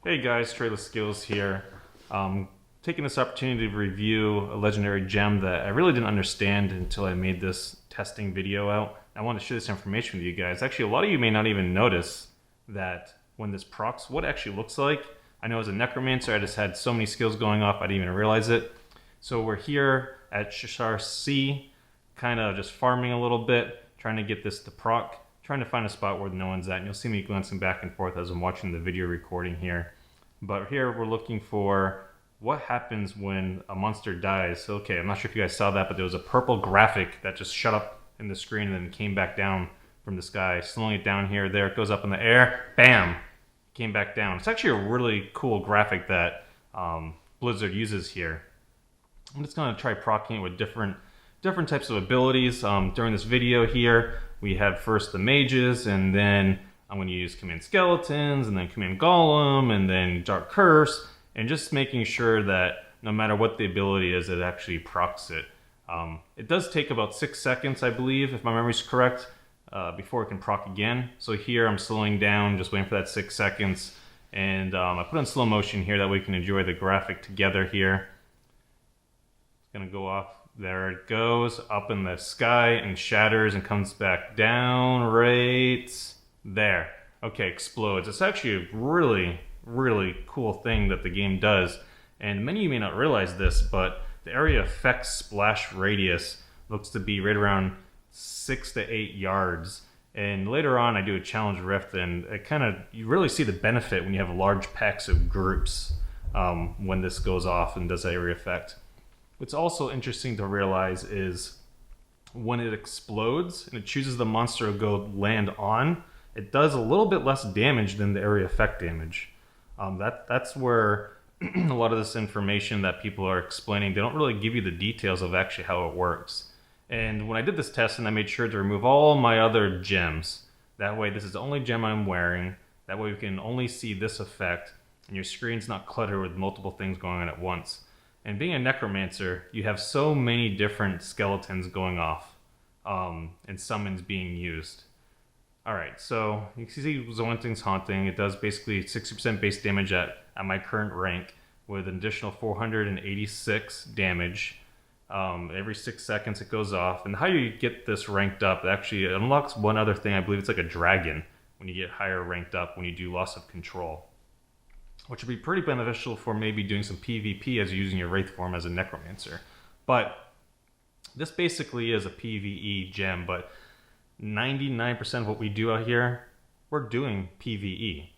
Hey guys, Trayless Skills here. Taking this opportunity to review a legendary gem that I really didn't understand until I made this testing video out. I want to share this information with you guys. Actually, a lot of you may not even notice that when this procs, what it actually looks like. I know as a necromancer, I just had so many skills going off, I didn't even realize it. So we're here at Shishar C, kind of just farming a little bit, trying to get this to proc, trying to find a spot where no one's at. And you'll see me glancing back and forth as I'm watching the video recording here. But here we're looking for what happens when a monster dies. So, okay, I'm not sure if you guys saw that, but there was a purple graphic that just shut up in the screen and then came back down from the sky. Slowing it down here, there it goes up in the air, bam, came back down. It's actually a really cool graphic that Blizzard uses here. I'm just going to try proccing it with different types of abilities. During this video here, we have first the mages, and then I'm going to use Command Skeletons, and then Command Golem, and then Dark Curse, and just making sure that no matter what the ability is, it actually procs it. It does take about 6 seconds, I believe, if my memory's correct, before it can proc again. So here I'm slowing down, just waiting for that 6 seconds, and I put in slow motion here, that way we can enjoy the graphic together here. It's going to go off. There it goes, up in the sky and shatters and comes back down right there. Okay, explodes. It's actually a really, really cool thing that the game does. And many of you may not realize this, but the area effect splash radius looks to be right around 6 to 8 yards. And later on, I do a challenge rift, and you really see the benefit when you have large packs of groups when this goes off and does area effect. What's also interesting to realize is when it explodes and it chooses the monster to go land on, it does a little bit less damage than the area effect damage. That's where a lot of this information that people are explaining, they don't really give you the details of actually how it works. And when I did this test, and I made sure to remove all my other gems, that way this is the only gem I'm wearing, that way we can only see this effect, and your screen's not cluttered with multiple things going on at once. And being a necromancer, you have so many different skeletons going off, and summons being used. Alright, so you can see Zwensen's Haunting. It does basically 60% base damage at my current rank, with an additional 486 damage. Every 6 seconds it goes off. And how you get this ranked up, actually it unlocks one other thing. I believe it's like a dragon when you get higher ranked up, when you do loss of control, which would be pretty beneficial for maybe doing some PvP as you're using your Wraith form as a necromancer. But this basically is a PvE gem, but 99% of what we do out here, we're doing PvE.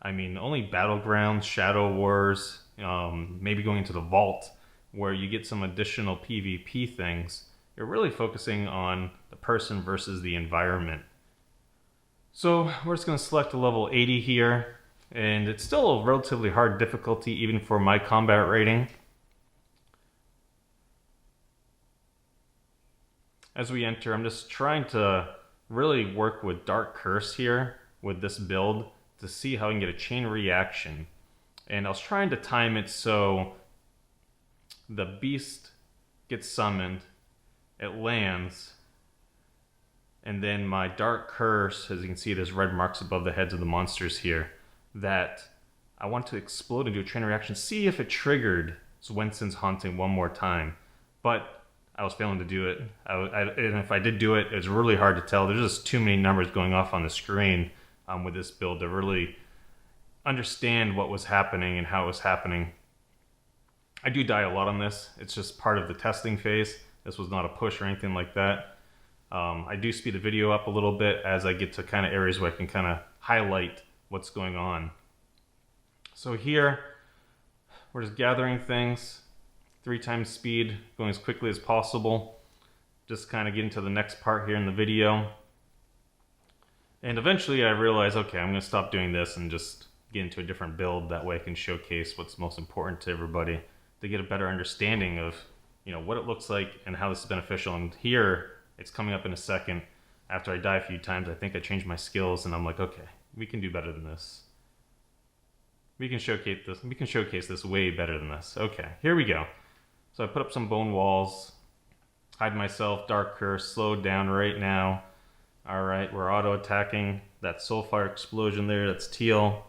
I mean, only Battlegrounds, Shadow Wars, maybe going into the Vault, where you get some additional PvP things. You're really focusing on the person versus the environment. So we're just going to select a level 80 here, and it's still a relatively hard difficulty even for my combat rating. As we enter, I'm just trying to really work with Dark Curse here with this build to see how I can get a chain reaction. And I was trying to time it so the beast gets summoned, it lands, and then my Dark Curse, as you can see, there's red marks above the heads of the monsters here, that I want to explode and do a chain reaction, see if it triggered Zwensen's Haunting one more time. But I was failing to do it. And if I did do it, it's really hard to tell. There's just too many numbers going off on the screen with this build to really understand what was happening and how it was happening. I do die a lot on this. It's just part of the testing phase. This was not a push or anything like that. I do speed the video up a little bit as I get to kind of areas where I can kind of highlight what's going on. So here, we're just gathering things. 3 times speed, going as quickly as possible. Just kind of getting to the next part here in the video. And eventually I realized, okay, I'm going to stop doing this and just get into a different build. That way I can showcase what's most important to everybody to get a better understanding of, what it looks like and how this is beneficial. And here, it's coming up in a second. After I die a few times, I think I changed my skills and I'm like, okay, we can do better than this. We can showcase this way better than this. Okay, here we go. So I put up some bone walls, hide myself, Dark Curse, slowed down right now. Alright, we're auto-attacking that Soulfire explosion there, that's teal.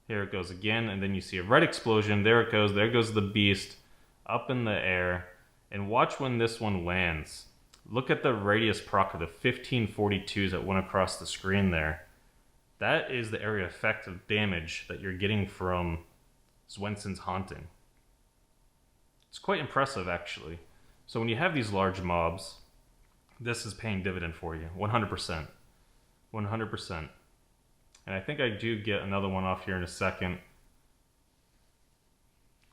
Here it goes again, and then you see a red explosion. There it goes. There goes the beast up in the air. And watch when this one lands. Look at the radius proc of the 1542s that went across the screen there. That is the area effect of damage that you're getting from Zwensen's haunting. It's quite impressive, actually. So when you have these large mobs, this is paying dividend for you, 100%. 100%. And I think I do get another one off here in a second.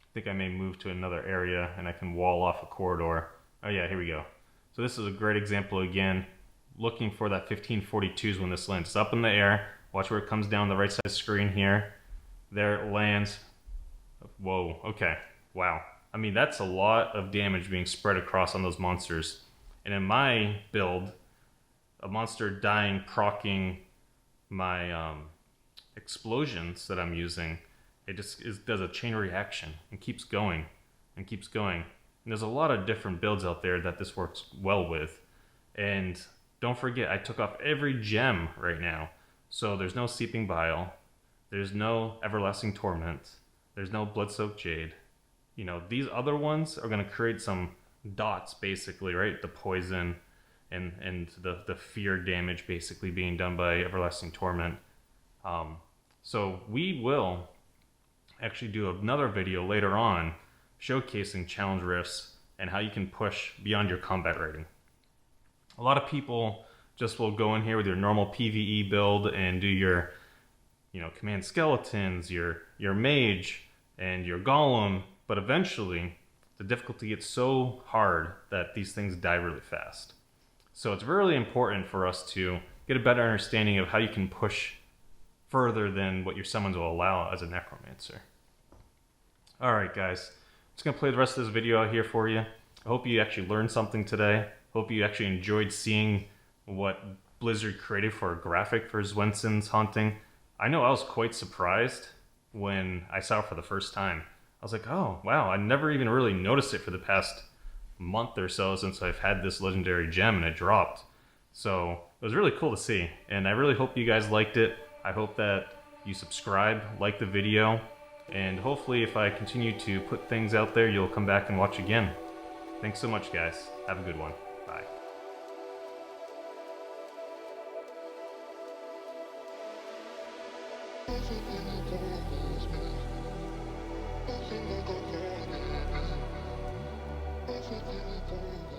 I think I may move to another area and I can wall off a corridor. Oh yeah, here we go. So this is a great example again, looking for that 1542s when this lands. It's up in the air. Watch where it comes down the right side of the screen here. There it lands. Whoa, okay, wow. I mean, that's a lot of damage being spread across on those monsters. And in my build, a monster dying proccing my explosions that I'm using, it just does a chain reaction and keeps going and keeps going. And there's a lot of different builds out there that this works well with. And don't forget, I took off every gem right now. So there's no Seeping Bile, there's no Everlasting Torment, there's no Blood-Soaked Jade. You know, these other ones are going to create some dots, basically, right? The poison and the fear damage basically being done by Everlasting Torment. So we will actually do another video later on showcasing challenge rifts and how you can push beyond your combat rating. A lot of people just will go in here with your normal PvE build and do your, you know, command skeletons, your mage, and your golem, but eventually the difficulty gets so hard that these things die really fast. So it's really important for us to get a better understanding of how you can push further than what your summons will allow as a necromancer. Alright guys, I'm just going to play the rest of this video out here for you. I hope you actually learned something today. Hope you actually enjoyed seeing what Blizzard created for a graphic for Zwensen's haunting. I know I was quite surprised when I saw it for the first time. I was like, oh wow, I never even really noticed it for the past month or so since I've had this legendary gem and it dropped. So it was really cool to see, and I really hope you guys liked it. I hope that you subscribe, like the video, and hopefully if I continue to put things out there, you'll come back and watch again. Thanks so much guys. Have a good one. Bye. Thank you.